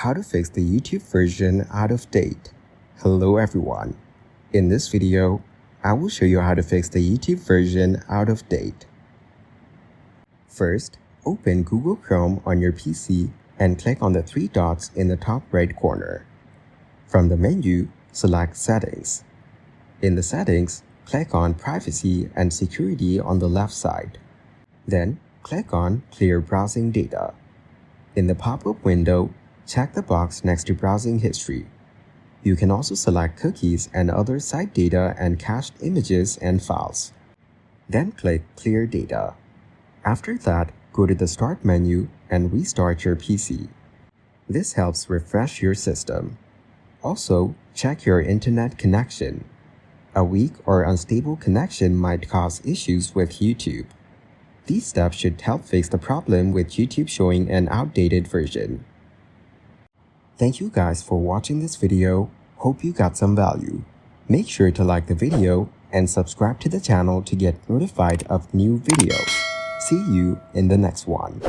How to fix the YouTube version out of date. Hello everyone. In this video, I will show you how to fix the YouTube version out of date. First, open Google Chrome on your PC and click on the three dots in the top right corner. From the menu, select Settings. In the Settings, click on Privacy and Security on the left side. Then, click on Clear Browsing Data. In the pop-up window, check the box next to Browsing History. You can also select cookies and other site data and cached images and files. Then click Clear Data. After that, go to the Start menu and restart your PC. This helps refresh your system. Also, check your internet connection. A weak or unstable connection might cause issues with YouTube. These steps should help fix the problem with YouTube showing an outdated version. Thank you guys for watching this video. Hope you got some value. Make sure to like the video and subscribe to the channel to get notified of new videos. See you in the next one.